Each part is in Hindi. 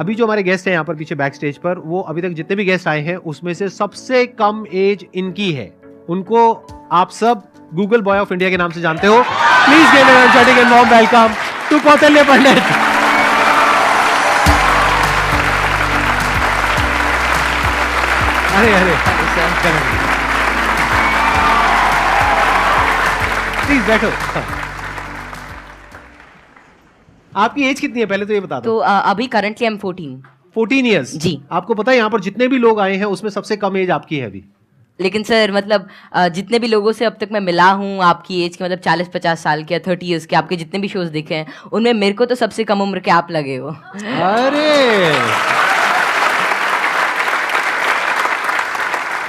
अभी जो हमारे गेस्ट हैं यहाँ पर पीछे बैक स्टेज पर, वो अभी तक जितने भी गेस्ट आए हैं उसमें से सबसे कम एज इनकी है। उनको आप सब गूगल बॉय ऑफ इंडिया के नाम से जानते हो। Please give a energetic and warm welcome to Kautilya Pandit. अरे प्लीज बैठो। आपकी एज कितनी है पहले तो ये बता दो। तो अभी करंटली आई एम 14 ईयर्स जी। आपको पता है यहाँ पर जितने भी लोग आए हैं उसमें सबसे कम एज आपकी है अभी। लेकिन सर मतलब जितने भी लोगों से अब तक मैं मिला हूँ आपकी एज के, मतलब 40-50 साल के या 30 ईयर्स के, आपके जितने भी शोज देखे हैं उनमें मेरे को तो सबसे कम उम्र के आप लगे हो। अरे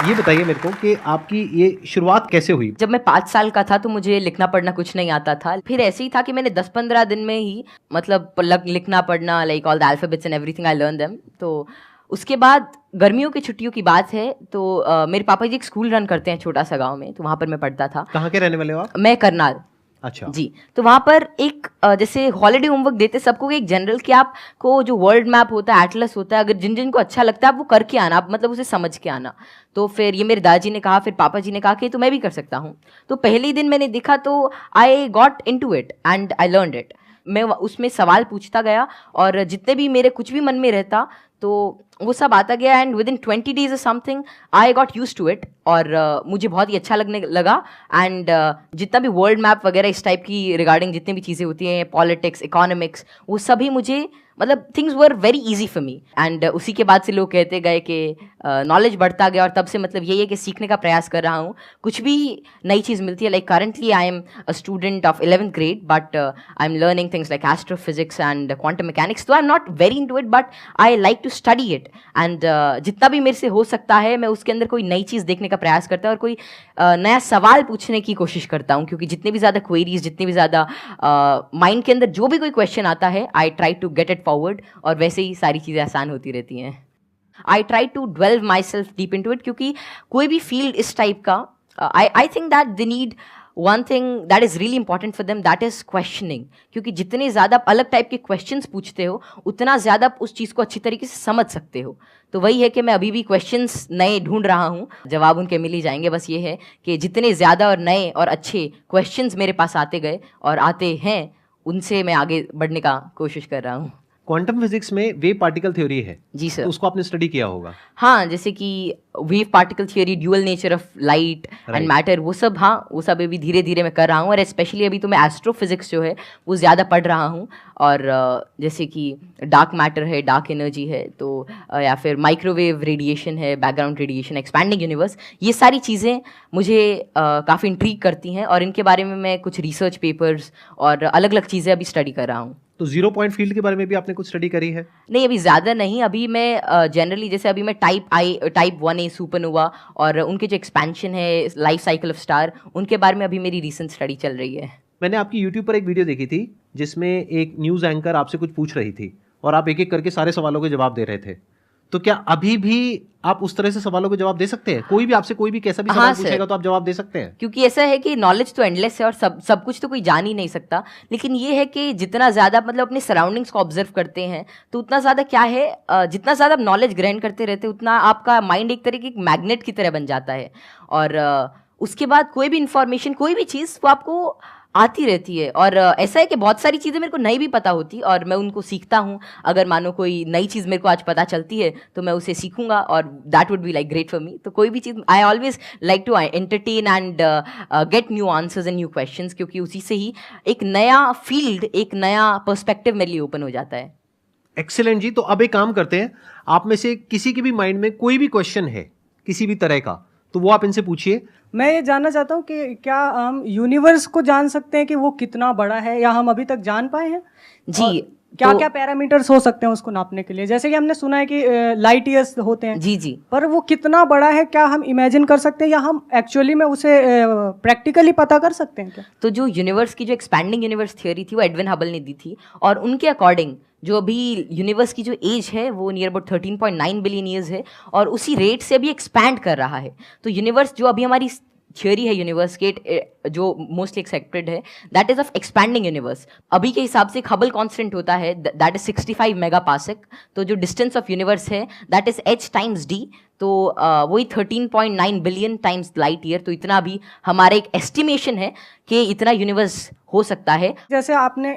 ये बताइए मेरे को कि आपकी ये शुरुआत कैसे हुई? जब मैं 5 साल का था तो मुझे लिखना पढ़ना कुछ नहीं आता था। फिर ऐसे ही था कि मैंने 10-15 दिन में ही मतलब लिखना पढ़ना, like all the alphabets and everything I learn them. तो उसके बाद गर्मियों की छुट्टियों की बात है तो मेरे पापा जी एक स्कूल रन करते हैं छोटा सा गांव में, तो वहाँ पर मैं पढ़ता था। कहाँ के रहने वाले हो आप? मैं करनाल। अच्छा जी। तो वहाँ पर एक जैसे हॉलीडे होमवर्क देते सबको एक जनरल कि आपको जो वर्ल्ड मैप होता है, एटलस होता है, अगर जिन जिन को अच्छा लगता है आप वो करके आना, आप मतलब उसे समझ के आना। तो फिर ये मेरे दादाजी ने कहा, फिर पापा जी ने कहा कि तो मैं भी कर सकता हूँ। तो पहले ही दिन मैंने देखा तो I got into it and I learned it. मैं उसमें सवाल पूछता गया और जितने भी मेरे कुछ भी मन में रहता तो वो सब आता गया एंड विद इन 20 डेज और something I got use to it और मुझे बहुत ही अच्छा लगने लगा। एंड जितना भी वर्ल्ड मैप वगैरह इस टाइप की रिगार्डिंग जितनी भी चीज़ें होती हैं, पॉलिटिक्स, इकोनॉमिक्स, वो सभी मुझे मतलब things were very easy for me. And उसी के बाद से लोग कहते गए कि नॉलेज बढ़ता गया और तब से मतलब यही है कि सीखने का प्रयास कर रहा हूँ। कुछ भी नई चीज़ मिलती है, like currently I am a student of 11th grade but I am learning things like astrophysics and quantum mechanics. तो I am not very into it but I like to study it and जितना भी मेरे से हो सकता है मैं उसके अंदर कोई नई चीज़ देखने का प्रयास करता हूँ और कोई नया सवाल पूछने की कोशिश करता हूँ, क्योंकि जितनी भी ज़्यादा क्वेरीज, जितनी भी ज़्यादा माइंड के अंदर जो भी कोई क्वेश्चन आता है I try to get it forward और वैसे ही सारी चीज़ें आसान होती रहती हैं। I try to delve myself deep into it, क्योंकि कोई भी फील्ड इस टाइप का I think that they need one thing that is really important for them, that is questioning. क्योंकि जितने ज़्यादा आप अलग टाइप के क्वेश्चंस पूछते हो उतना ज़्यादा आप उस चीज़ को अच्छी तरीके से समझ सकते हो। तो वही है कि मैं अभी भी क्वेश्चंस नए ढूंढ रहा हूँ, जवाब उनके मिल ही जाएंगे। बस ये है कि जितने ज़्यादा और नए और अच्छे क्वेश्चंस मेरे पास आते गए और आते हैं उनसे मैं आगे बढ़ने का कोशिश कर रहा हूँ। क्वांटम फिजिक्स में वेव पार्टिकल थ्योरी है जी सर। तो उसको आपने स्टडी किया होगा। हाँ, जैसे कि wave particle theory, dual nature of light and matter, वो सब, हाँ वो सब अभी धीरे धीरे मैं कर रहा हूँ। और स्पेशली अभी तो मैं एस्ट्रोफिजिक्स जो है वो ज़्यादा पढ़ रहा हूँ। और जैसे कि डार्क मैटर है, डार्क एनर्जी है, तो या फिर माइक्रोवेव रेडिएशन है, बैकग्राउंड रेडिएशन, एक्सपैंडिंग यूनिवर्स, ये सारी चीज़ें मुझे काफ़ी इंट्रीग करती हैं और इनके बारे में मैं कुछ रिसर्च पेपर्स और अलग अलग चीज़ें अभी स्टडी कर रहा हूँ। तो 0 पॉइंट फील्ड के बारे में भी आपने कुछ स्टडी करी है? नहीं, अभी ज़्यादा नहीं। अभी मैं जनरली जैसे अभी मैं टाइप 1A सुपरनोवा और उनके जो एक्सपेंशन है, लाइफ साइकिल ऑफ स्टार, उनके बारे में अभी मेरी रीसेंट स्टडी चल रही है। मैंने आपकी YouTube पर एक वीडियो देखी थी जिसमें एक न्यूज़ एंकर आपसे कुछ पूछ रही थी और आप एक एक करके सारे सवालों के जवाब दे रहे थे। तो क्या अभी भी आप उस तरह से सवालों के जवाब दे सकते हैं? कोई भी आपसे कोई भी कैसा भी सवाल पूछेगा तो आप जवाब दे सकते हैं? क्योंकि ऐसा है कि नॉलेज तो एंडलेस है और सब कुछ तो कोई जान ही नहीं सकता। लेकिन ये है कि जितना ज़्यादा मतलब अपने सराउंडिंग्स को ऑब्जर्व करते हैं तो उतना ज़्यादा क्या है, जितना ज़्यादा आप नॉलेज ग्रहण करते रहते हैं उतना आपका माइंड एक तरह की मैग्नेट की तरह बन जाता है। और उसके बाद कोई भी इंफॉर्मेशन, कोई भी चीज़ वो आपको आती रहती है। और ऐसा है कि बहुत सारी चीज़ें मेरे को नहीं भी पता होती और मैं उनको सीखता हूँ। अगर मानो कोई नई चीज़ मेरे को आज पता चलती है तो मैं उसे सीखूंगा और that would be like great for me. तो कोई भी चीज़ I always like to entertain and get new answers and new questions, क्योंकि उसी से ही एक नया फील्ड, एक नया पर्सपेक्टिव मेरे लिए ओपन हो जाता है। एक्सीलेंट जी। तो अब एक काम करते हैं, आप में से किसी के भी माइंड में कोई भी क्वेश्चन है किसी भी तरह का तो वो आप इनसे पूछिए। मैं ये जानना चाहता हूँ कि क्या हम यूनिवर्स को जान सकते हैं कि वो कितना बड़ा है, या हम अभी तक जान पाए हैं? जी, क्या तो क्या पैरामीटर्स हो सकते हैं उसको नापने के लिए? जैसे कि हमने सुना है कि लाइट ईयर्स होते हैं। जी जी। पर वो कितना बड़ा है, क्या हम इमेजिन कर सकते हैं या हम एक्चुअली में उसे प्रैक्टिकली पता कर सकते हैं क्या? तो जो यूनिवर्स की जो एक्सपैंडिंग यूनिवर्स थ्योरी थी वो एडविन हबल ने दी थी और उनके अकॉर्डिंग जो अभी यूनिवर्स की जो एज है वो नियर अबाउट 13.9 बिलियन ईयर्स है और उसी रेट से अभी एक्सपैंड कर रहा है। तो यूनिवर्स जो अभी हमारी थियोरी है यूनिवर्स के जो मोस्टली एक्सेप्टेड है, that is of expanding universe. अभी के हिसाब से हबल कांस्टेंट होता है दैट इज 65 मेगापास्क। तो जो डिस्टेंस ऑफ यूनिवर्स है that is h times d, तो वही 13.9 बिलियन टाइम्स लाइट ईयर। तो इतना भी हमारा एक एस्टिमेशन है कि इतना यूनिवर्स हो सकता है। जैसे आपने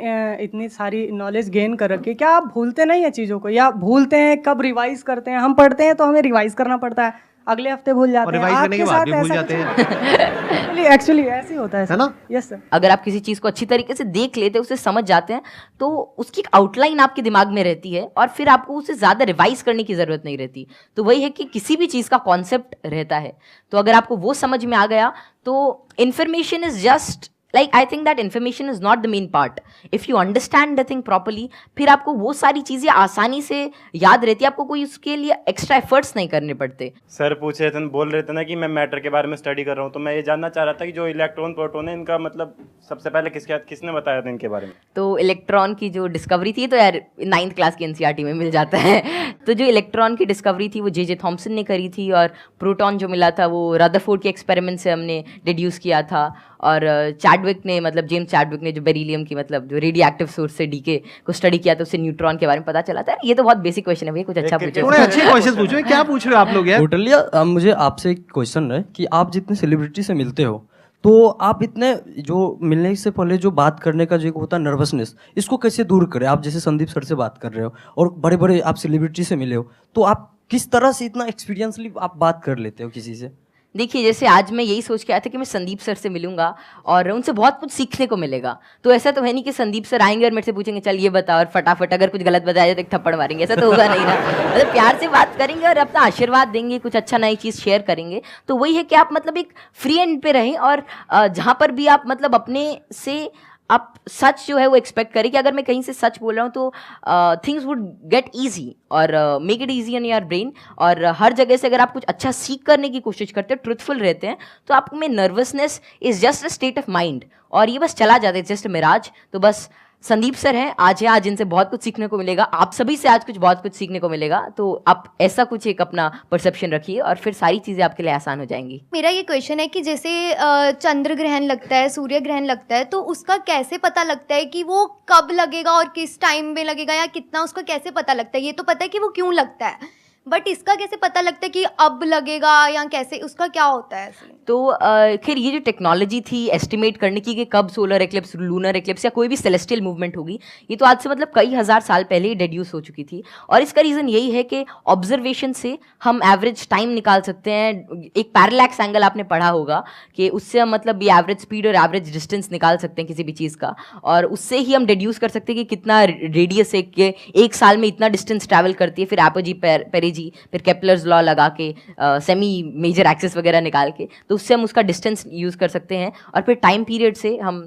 इतनी सारी नॉलेज गेन कर रखी है, क्या आप भूलते नहीं है चीज़ों को, या भूलते हैं? कब रिवाइज करते हैं? हम पढ़ते हैं तो हमें रिवाइज करना पड़ता है, अगले हफ्ते भूल जाते हैं, रिवाइज करने के बाद भी भूल जाते हैं। एक्चुअली ऐसे ही होता है ना? Yes sir. अगर आप किसी चीज को अच्छी तरीके से देख लेते हैं, उसे समझ जाते हैं, तो उसकी एक आउटलाइन आपके दिमाग में रहती है और फिर आपको उसे ज्यादा रिवाइज करने की जरूरत नहीं रहती। तो वही है कि किसी भी चीज का कॉन्सेप्ट रहता है, तो अगर आपको वो समझ में आ गया तो information is just like I think that information is not the main part. If you understand the thing properly, फिर आपको वो सारी चीजें आसानी से याद रहती है, आपको कोई उसके लिए एक्स्ट्रा एफर्ट्स नहीं करने पड़ते। सर पूछ रहे थे, बोल रहे थे ना कि मैं मैटर के बारे में स्टडी कर रहा हूँ, तो मैं ये जानना चाह रहा था कि जो इलेक्ट्रॉन प्रोटॉन है इनका मतलब सबसे पहले किसने बताया था इनके बारे में? तो इलेक्ट्रॉन की जो डिस्कवरी थी, तो यार 9th क्लास की एनसीईआरटी में मिल जाता है। तो जो इलेक्ट्रॉन की डिस्कवरी थी वो जे थॉमसन ने करी थी, और प्रोटॉन जो मिला था वो रदरफोर्ड के एक्सपेरिमेंट से हमने डिड्यूस किया था। और चैडविक ने, मतलब जेम्स चैडविक ने जो बेरिलियम की, मतलब जो रेडियो एक्टिव सोर्स से डीके को स्टडी किया था, उससे न्यूट्रॉन के बारे में पता चला था। ये तो बहुत बेसिक क्वेश्चन है भैया, कुछ अच्छा पूछो। थोड़े अच्छे क्वेश्चन पूछो। क्या पूछ रहे हो आप लोग यार? टोटली। मुझे आपसे एक क्वेश्चन है कि आप जितने सेलिब्रिटी से मिलते हो, तो आप इतने जो मिलने से पहले जो बात करने का जो होता है नर्वसनेस, इसको कैसे दूर करें? आप जैसे संदीप सर से बात कर रहे हो और बड़े बड़े आप सेलिब्रिटी से मिले हो, तो आप किस तरह से इतना एक्सपीरियंसली आप बात कर लेते हो किसी से? देखिए, जैसे आज मैं यही सोच के आया था कि मैं संदीप सर से मिलूंगा और उनसे बहुत कुछ सीखने को मिलेगा। तो ऐसा तो है नहीं कि संदीप सर आएंगे और मेरे से पूछेंगे चल ये बता, और फटाफट अगर कुछ गलत बताया तो एक थप्पड़ मारेंगे। ऐसा तो होगा नहीं ना। मतलब प्यार से बात करेंगे और अपना आशीर्वाद देंगे, कुछ अच्छा नई चीज़ शेयर करेंगे। तो वही है कि आप मतलब एक फ्री एंड पे रहें, और जहाँ पर भी आप मतलब अपने से आप सच जो है वो एक्सपेक्ट करें कि अगर मैं कहीं से सच बोल रहा हूँ तो थिंग्स वुड गेट ईजी, और make it easy in your brain. और हर जगह से अगर आप कुछ अच्छा सीख करने की कोशिश करते हैं, ट्रुथफुल रहते हैं, तो आप में nervousness is just a state of mind, और ये बस चला जाता है, जस्ट मिराज। तो बस संदीप सर हैं, आज इनसे बहुत कुछ सीखने को मिलेगा, आप सभी से आज बहुत कुछ सीखने को मिलेगा। तो आप ऐसा कुछ एक अपना परसेप्शन रखिए और फिर सारी चीज़ें आपके लिए आसान हो जाएंगी। मेरा ये क्वेश्चन है कि जैसे चंद्र ग्रहण लगता है, सूर्य ग्रहण लगता है, तो उसका कैसे पता लगता है कि वो कब लगेगा और किस टाइम में लगेगा, या कितना, उसका कैसे पता लगता है? ये तो पता है कि वो क्यों लगता है, बट इसका कैसे पता लगता है कि अब लगेगा, या कैसे, उसका क्या होता है? तो खैर ये जो टेक्नोलॉजी थी एस्टिमेट करने की कि कब सोलर एक्लिप्स, लूनर एक्लिप्स या कोई भी सेलेस्टियल मूवमेंट होगी, ये तो आज से मतलब कई हज़ार साल पहले ही डेड्यूस हो चुकी थी। और इसका रीज़न यही है कि ऑब्जर्वेशन से हम एवरेज टाइम निकाल सकते हैं। एक पैरेलैक्स एंगल आपने पढ़ा होगा कि उससे हम मतलब ये एवरेज स्पीड और एवरेज डिस्टेंस निकाल सकते हैं किसी भी चीज़ का, और उससे ही हम डेड्यूस कर सकते हैं कि कितना रेडियस है, कि एक साल में इतना डिस्टेंस ट्रैवल करती है। फिर एपोजी पेरेजी, फिर केपलर्स लॉ लगा के सेमी मेजर एक्सिस वगैरह निकाल के, तो उससे हम उसका डिस्टेंस यूज कर सकते हैं, और फिर टाइम पीरियड से हम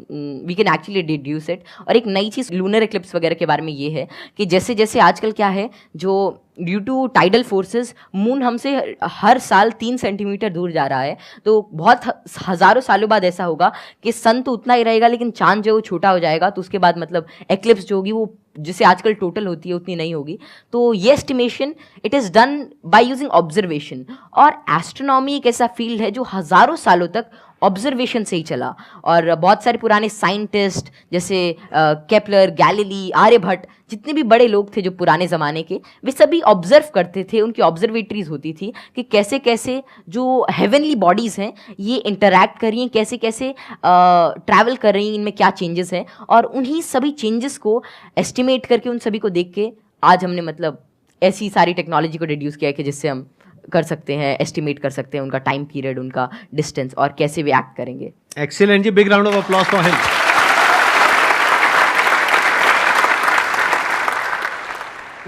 we can actually deduce it. और एक नई चीज़ लूनर एक्लिप्स वगैरह के बारे में ये है कि जैसे जैसे आजकल क्या है, जो due to tidal forces moon हमसे हर साल 3 सेंटीमीटर दूर जा रहा है। तो बहुत हज़ारों सालों बाद ऐसा होगा कि सन तो उतना ही रहेगा लेकिन चांद जो छोटा हो जाएगा, तो उसके बाद मतलब एक्लिप्स जो होगी वो जिसे आजकल टोटल होती है उतनी नहीं होगी। तो ये estimation it is done by using observation. और एस्ट्रोनॉमी एक ऐसा फील्ड है जो हज़ारों सालों तक ऑब्जर्वेशन से ही चला, और बहुत सारे पुराने साइंटिस्ट जैसे केपलर, गैलीली, आर्यभट्ट, जितने भी बड़े लोग थे जो पुराने ज़माने के, वे सभी ऑब्जर्व करते थे। उनकी ऑब्जर्वेटरीज होती थी कि कैसे कैसे जो हेवनली बॉडीज़ हैं ये इंटरैक्ट कर रही हैं, कैसे कैसे ट्रैवल कर रही हैं, इनमें क्या चेंजेस हैं, और उन्हीं सभी चेंजेस को एस्टिमेट करके उन सभी को देख के आज हमने मतलब ऐसी सारी टेक्नोलॉजी को रिड्यूस किया है कि जिससे हम कर सकते हैं, एस्टिमेट कर सकते हैं उनका टाइम पीरियड, उनका डिस्टेंस, और कैसे वे एक्ट करेंगे। Excellent ji, big round of applause for him.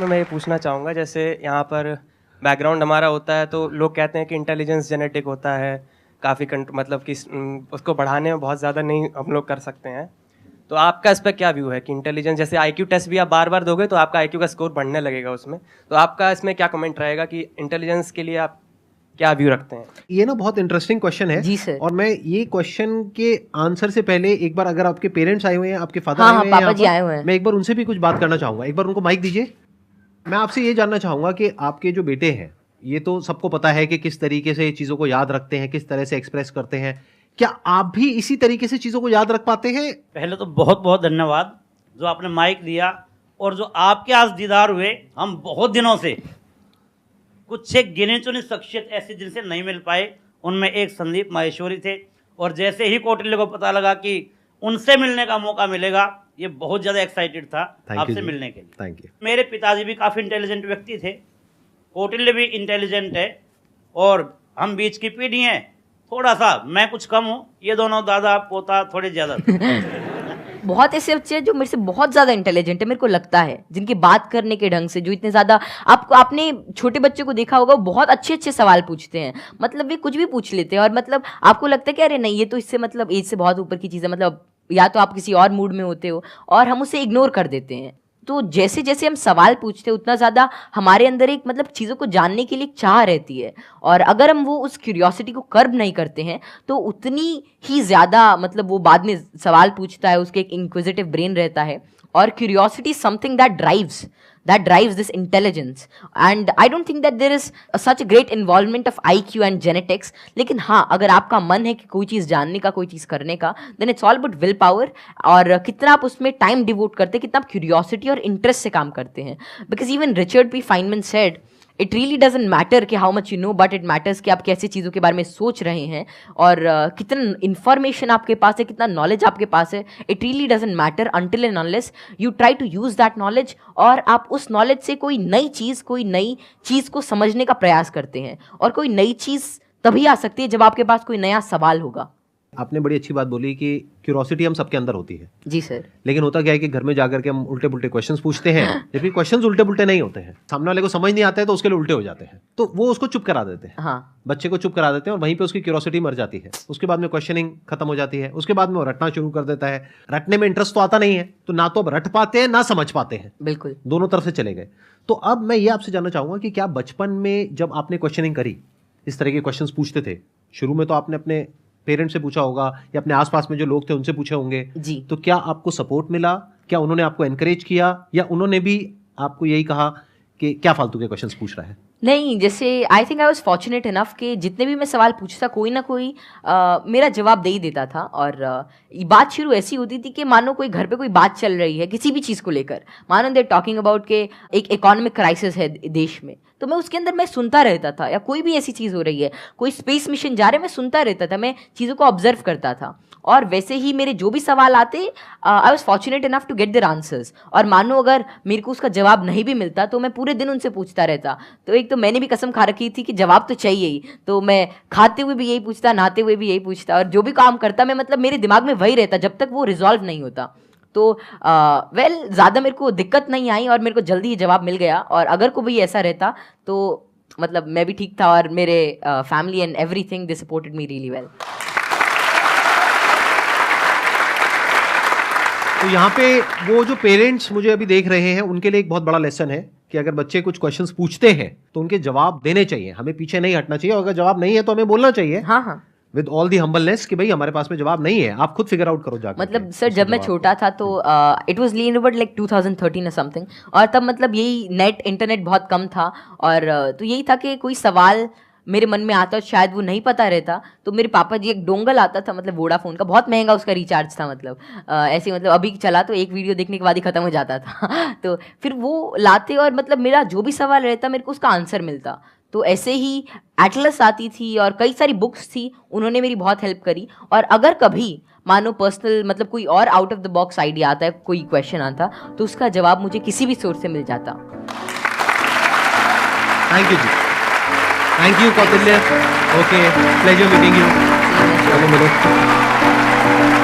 मैं ये पूछना चाहूँगा, जैसे यहाँ पर बैकग्राउंड हमारा होता है तो लोग कहते हैं कि इंटेलिजेंस जेनेटिक होता है, काफ़ी मतलब कि उसको बढ़ाने में बहुत ज़्यादा नहीं हम लोग कर सकते हैं। तो आपका इस पर क्या व्यू है कि इंटेलिजेंस, जैसे आईक्यू टेस्ट भी आप बार बार दोगे तो आपका आईक्यू का स्कोर बढ़ने लगेगा उसमें, तो आपका इसमें क्या कमेंट रहेगा कि इंटेलिजेंस के लिए आप क्या व्यू रखते हैं? ये ना बहुत इंटरेस्टिंग क्वेश्चन है जी सर। और मैं ये क्वेश्चन के आंसर से पहले एक बार, अगर आपके पेरेंट्स आए हुए हैं, आपके फादर हाँ, आए हुए हैं, पापा जी आए हुए हैं, मैं एक बार उनसे भी कुछ बात करना चाहूंगा। एक बार उनको माइक दीजिए। मैं आपसे ये जानना चाहूंगा कि आपके जो बेटे हैं ये तो सबको पता है कि किस तरीके से चीजों को याद रखते हैं, किस तरह से एक्सप्रेस करते हैं। क्या आप भी इसी तरीके से चीजों को याद रख पाते हैं? पहले तो बहुत बहुत धन्यवाद जो आपने माइक दिया, और जो आपके आज दीदार हुए। हम बहुत दिनों से कुछ एक गिने चुने शख्सियत ऐसे जिनसे नहीं मिल पाए, उनमें एक संदीप माहेश्वरी थे, और जैसे ही कौटिल्य को पता लगा कि उनसे मिलने का मौका मिलेगा, ये बहुत ज़्यादा एक्साइटेड था आपसे मिलने के लिए। Thank you. मेरे पिताजी भी काफ़ी इंटेलिजेंट व्यक्ति थे, कौटिल्य भी इंटेलिजेंट है, और हम बीच की पीढ़ी हैं। थोड़ा सा मैं कुछ कम हूँ, ये दोनों दादा पोता थोड़े ज़्यादा बहुत ऐसे बच्चे हैं जो मेरे से बहुत ज्यादा इंटेलिजेंट है, मेरे को लगता है, जिनकी बात करने के ढंग से, जो इतने ज्यादा, आपने छोटे बच्चे को देखा होगा, वो बहुत अच्छे अच्छे सवाल पूछते हैं, मतलब वे कुछ भी पूछ लेते हैं, और मतलब आपको लगता है कि अरे नहीं, ये तो इससे मतलब एज से बहुत ऊपर की चीज़ है, मतलब या तो आप किसी और मूड में होते हो, और हम उसे इग्नोर कर देते हैं। तो जैसे जैसे हम सवाल पूछते हैं, उतना ज़्यादा हमारे अंदर एक मतलब चीज़ों को जानने के लिए एक चाह रहती है, और अगर हम वो उस क्यूरियोसिटी को कर्ब नहीं करते हैं, तो उतनी ही ज़्यादा मतलब वो बाद में सवाल पूछता है, उसके एक इंक्विजिटिव ब्रेन रहता है, और curiosity something that drives this intelligence, and I don't think that there is such a great involvement of IQ and genetics. लेकिन हाँ, अगर आपका मन है कि कोई चीज़ जानने का, कोई चीज़ करने का, then it's all about will power, और कितना आप उसमें टाइम डिवोट करते हैं, कितना आप क्यूरियोसिटी और इंटरेस्ट से काम करते हैं। Because even Richard P Feynman said, it really doesn't matter कि how much you know, but it matters कि आप कैसी चीज़ों के बारे में सोच रहे हैं, और कितना इन्फॉर्मेशन आपके पास है, कितना नॉलेज आपके पास है। It really doesn't matter until and unless you try to use that knowledge, और आप उस नॉलेज से कोई नई चीज़ को समझने का प्रयास करते हैं। और कोई नई चीज़ तभी आ सकती है जब आपके पास कोई नया सवाल होगा। आपने बड़ी अच्छी बात बोली कि क्यूरोसिटी हम सबके अंदर होती है। जी सर। लेकिन होता क्या है कि घर में जाकर के हम उल्टे पुल्टे क्वेश्चंस पूछते हैं, जबकि क्वेश्चंस उल्टे पुल्टे नहीं होते हैं, सामने वाले को समझ नहीं आता है तो उसके लिए उल्टे हो जाते हैं, तो वो उसको चुप करा देते हैं। हाँ, बच्चे को चुप करा देते हैं, और वहीं पे उसकी क्यूरोसिटी मर जाती है। उसके बाद में क्वेश्चनिंग खत्म हो जाती है, उसके बाद में वो रटना शुरू कर देता है। रटने में इंटरेस्ट तो आता नहीं है, तो ना तो अब रट पाते हैं ना समझ पाते हैं, बिल्कुल दोनों तरफ से चले गए। तो अब मैं ये आपसे जानना चाहूंगा कि क्या बचपन में जब आपने क्वेश्चनिंग करी, इस तरह के क्वेश्चंस पूछते थे, शुरू में तो आपने अपने पेरेंट्स से पूछा होगा या अपने आसपास में जो लोग थे उनसे पूछे होंगे जी, तो क्या आपको सपोर्ट मिला? क्या उन्होंने आपको एनकरेज किया, या उन्होंने भी आपको यही कहा कि क्या फालतू के क्वेश्चंस पूछ रहा है? नहीं, जैसे I think I was fortunate enough कि जितने भी मैं सवाल पूछता, कोई ना कोई मेरा जवाब दे ही देता था। और बात शुरू ऐसी होती थी कि मानो कोई घर पे कोई बात चल रही है किसी भी चीज़ को लेकर, मानो दे टॉकिंग अबाउट के एक इकोनॉमिक क्राइसिस है देश में, तो मैं उसके अंदर मैं सुनता रहता था, या कोई भी ऐसी चीज़ हो रही है, कोई स्पेस मिशन जा रहा है, मैं सुनता रहता था, मैं चीज़ों को ऑब्जर्व करता था। और वैसे ही मेरे जो भी सवाल आते, I was fortunate enough to get their answers. और मानो अगर मेरे को उसका जवाब नहीं भी मिलता तो मैं पूरे दिन उनसे पूछता रहता। तो एक तो मैंने भी कसम खा रखी थी कि जवाब तो चाहिए ही, तो मैं खाते हुए भी यही पूछता, नहाते हुए भी यही पूछता, और जो भी काम करता मैं मतलब मेरे दिमाग में वही रहता जब तक वो रिजॉल्व नहीं होता। तो ज़्यादा मेरे को दिक्कत नहीं आई, और मेरे को जल्दी ही जवाब मिल गया। और अगर कोई ऐसा रहता तो मतलब मैं भी ठीक था, और मेरे family and everything they supported me really well. तो यहाँ पे वो जो पेरेंट्स मुझे अभी देख रहे हैं, उनके लिए एक बहुत बड़ा लेसन है कि अगर बच्चे कुछ क्वेश्चंस पूछते हैं तो उनके जवाब देने चाहिए, हमें पीछे नहीं हटना चाहिए, और अगर जवाब नहीं है तो हमें बोलना चाहिए। हाँ, विद ऑल दी हम्बलनेस कि भाई हमारे पास में जवाब नहीं है, आप खुद फिगर आउट करो जाकर। मतलब सर जब मैं छोटा था तो it was lean about like 2013 और समथिंग, और तब मतलब यही इंटरनेट बहुत कम था, और तो यही था कि कोई सवाल मेरे मन में आता, शायद वो नहीं पता रहता, तो मेरे पापा जी एक डोंगल आता था, मतलब वोडाफोन का, बहुत महंगा उसका रिचार्ज था, मतलब ऐसे मतलब अभी चला तो एक वीडियो देखने के बाद ही खत्म हो जाता था तो फिर वो लाते, और मतलब मेरा जो भी सवाल रहता मेरे को उसका आंसर मिलता। तो ऐसे ही एटलस आती थी और कई सारी बुक्स थी, उन्होंने मेरी बहुत हेल्प करी। और अगर कभी मानो पर्सनल मतलब कोई और out of the box idea आता है, कोई क्वेश्चन आता, तो उसका जवाब मुझे किसी भी सोर्स से मिल जाता। Thank you ji, thank you Kautilya. Okay, pleasure meeting you. चलो मिलो।